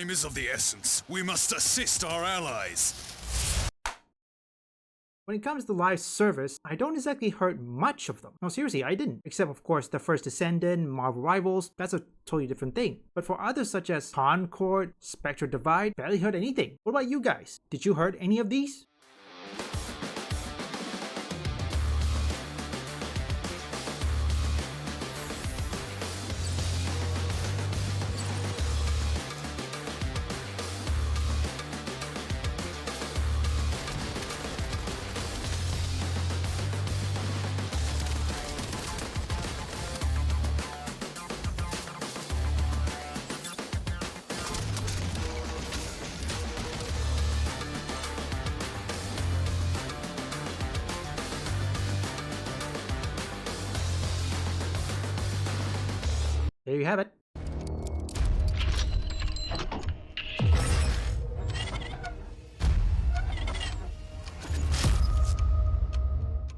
Time is of the essence. We must assist our allies. When it comes to live service, I don't exactly heard much of them. No, seriously, I didn't. Except, of course, the first Descendant, Marvel Rivals, that's a totally different thing. But for others such as Concord, Spectre Divide, barely heard anything. What about you guys? Did you heard any of these? There you have it.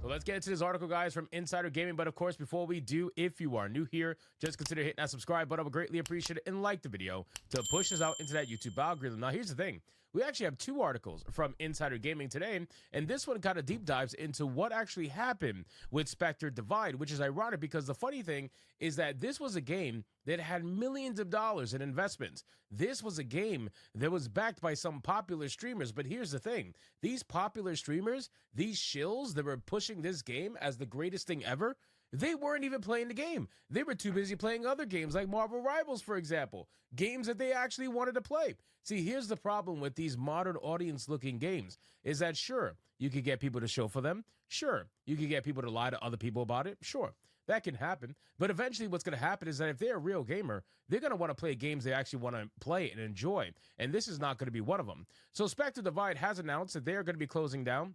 So let's get into this article, guys, from Insider Gaming. But of course, before we do, if you are new here, just consider hitting that subscribe button. I would greatly appreciate it, and like the video to push us out into that YouTube algorithm. Now, here's the thing. We actually have two articles from Insider Gaming today, and this one kind of deep dives into what actually happened with Spectre Divide, which is ironic because the funny thing is that this was a game that had millions of dollars in investments. This was a game that was backed by some popular streamers, but here's the thing. These popular streamers, these shills that were pushing this game as the greatest thing ever, they weren't even playing the game. They were too busy playing other games like Marvel Rivals, for example, games that they actually wanted to play. See, here's the problem with these modern audience-looking games is that, sure, you could get people to show for them. Sure, you could get people to lie to other people about it. Sure, that can happen. But eventually what's going to happen is that if they're a real gamer, they're going to want to play games they actually want to play and enjoy. And this is not going to be one of them. So Spectre Divide has announced that they're going to be closing down.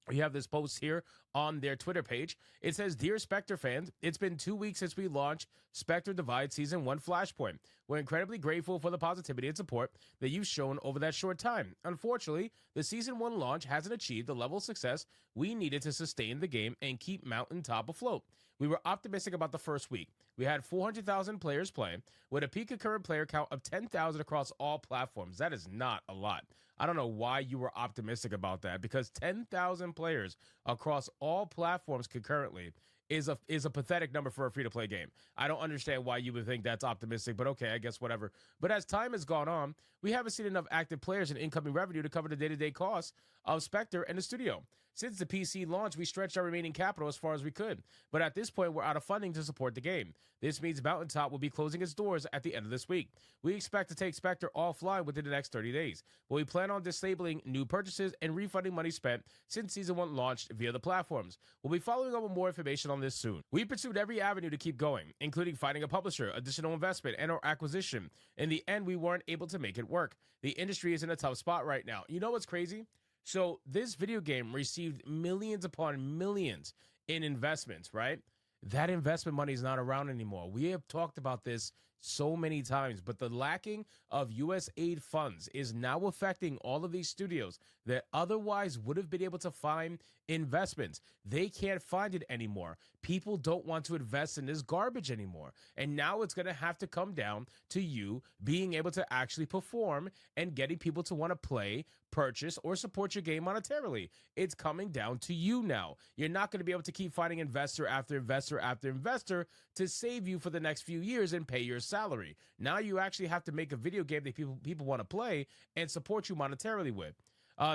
We have this post here on their Twitter page. It says, "Dear Spectre fans, it's been 2 weeks since we launched Spectre Divide Season 1 Flashpoint. We're incredibly grateful for the positivity and support that you've shown over that short time. Unfortunately, the Season 1 launch hasn't achieved the level of success we needed to sustain the game and keep Mountaintop afloat. We were optimistic about the first week. We had 400,000 players playing, with a peak concurrent player count of 10,000 across all platforms. That is not a lot. I don't know why you were optimistic about that, because 10,000 players across all platforms concurrently is a pathetic number for a free-to-play game. I don't understand why you would think that's optimistic, but okay, I guess whatever. But as time has gone on, we haven't seen enough active players and incoming revenue to cover the day-to-day costs of Spectre and the studio. Since the PC launch, we stretched our remaining capital as far as we could, but at this point, we're out of funding to support the game. This means Mountaintop will be closing its doors at the end of this week. We expect to take Spectre offline within the next 30 days, but we plan on disabling new purchases and refunding money spent since Season 1 launched via the platforms. We'll be following up with more information on this soon. We pursued every avenue to keep going, including finding a publisher, additional investment, and or acquisition. In the end, we weren't able to make it work. The industry is in a tough spot right now. You know what's crazy? So this video game received millions upon millions in investments, right? That investment money is not around anymore. We have talked about this so many times, but the lacking of U.S. aid funds is now affecting all of these studios that otherwise would have been able to find investments. They can't find it anymore. People don't want to invest in this garbage anymore. And now it's going to have to come down to you being able to actually perform and getting people to want to play, purchase, or support your game monetarily. It's coming down to you now. You're not going to be able to keep finding investor after investor after investor to save you for the next few years and pay your salary. Now you actually have to make a video game that people want to play and support you monetarily with.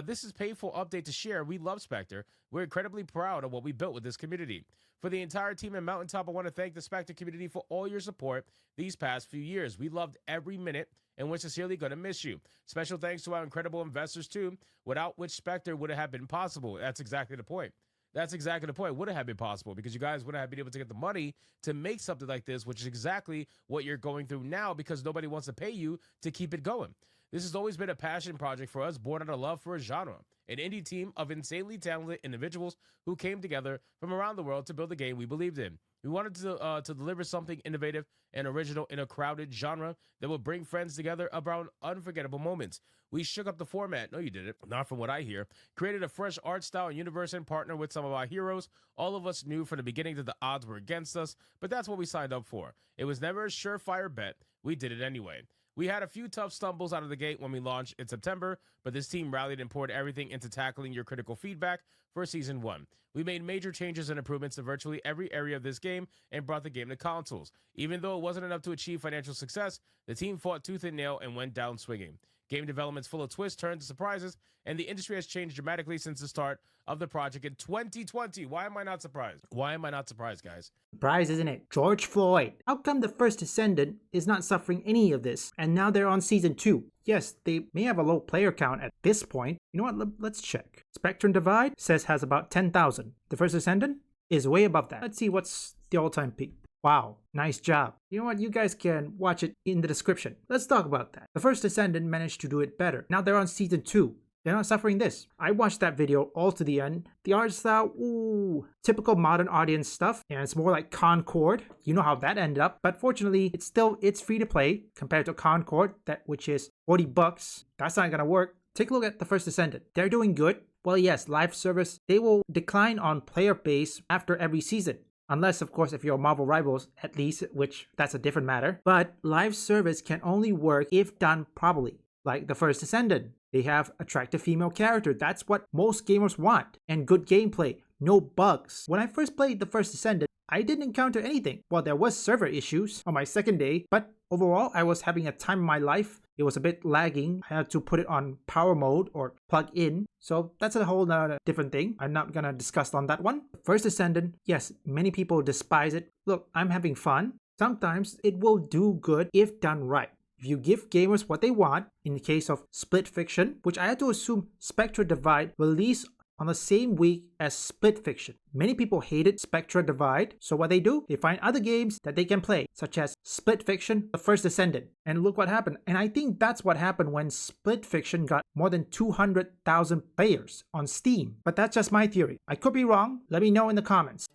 This is painful update to share. We love Spectre. We're incredibly proud of what we built with this community. For the entire team at Mountaintop, I want to thank the Spectre community for all your support these past few years. We loved every minute, and we're sincerely going to miss you. Special thanks to our incredible investors, too, without which Spectre would have been possible. That's exactly the point. That's exactly the point. Would have been possible because you guys wouldn't have been able to get the money to make something like this, which is exactly what you're going through now because nobody wants to pay you to keep it going. This has always been a passion project for us, born out of love for a genre. An indie team of insanely talented individuals who came together from around the world to build a game we believed in. We wanted to deliver something innovative and original in a crowded genre that would bring friends together around unforgettable moments. We shook up the format. No, you didn't. Not from what I hear. Created a fresh art style and universe and partnered with some of our heroes. All of us knew from the beginning that the odds were against us, but that's what we signed up for. It was never a surefire bet. We did it anyway. We had a few tough stumbles out of the gate when we launched in September, but this team rallied and poured everything into tackling your critical feedback for Season 1. We made major changes and improvements to virtually every area of this game and brought the game to consoles. Even though it wasn't enough to achieve financial success, the team fought tooth and nail and went down swinging. Game development's full of twists, turns, and surprises, and the industry has changed dramatically since the start of the project in 2020. Why am I not surprised? Why am I not surprised, guys? Surprise, isn't it? George Floyd. How come the first Descendant is not suffering any of this, and now they're on Season 2? Yes, they may have a low player count at this point. You know what? Let's check. Spectre Divide says has about 10,000. The first Descendant is way above that. Let's see what's the all-time peak. Wow, nice job. You know what? You guys can watch it in the description. Let's talk about that. The first Descendant managed to do it better. Now they're on Season 2. They're not suffering this. I watched that video all to the end. The art style, ooh, typical modern audience stuff. And it's more like Concord. You know how that ended up. But fortunately, it's free to play compared to Concord, which is $40. That's not gonna work. Take a look at the first Descendant. They're doing good. Well, yes, live service, they will decline on player base after every season. Unless, of course, if you're Marvel Rivals, at least, which that's a different matter. But live service can only work if done properly. Like the first Descendant. They have attractive female character. That's what most gamers want. And good gameplay. No bugs. When I first played the first Descendant, I didn't encounter anything. Well, there was server issues on my second day, but overall, I was having a time of my life. It was a bit lagging. I had to put it on power mode or plug in. So that's a whole nother different thing. I'm not gonna discuss on that one. First Descendant, yes, many people despise it. Look, I'm having fun. Sometimes it will do good if done right. If you give gamers what they want, in the case of Split Fiction, which I had to assume Spectre Divide released on the same week as Split Fiction. Many people hated Spectre Divide, so what they do? They find other games that they can play, such as Split Fiction, The First Descendant. And look what happened. And I think that's what happened when Split Fiction got more than 200,000 players on Steam. But that's just my theory. I could be wrong. Let me know in the comments.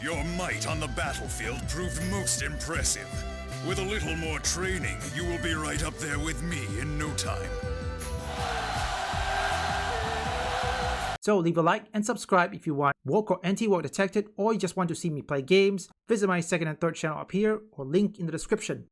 Your might on the battlefield proved most impressive. With a little more training, you will be right up there with me in no time. So leave a like and subscribe if you want woke or anti-woke detected, or you just want to see me play games. Visit my second and third channel up here or link in the description.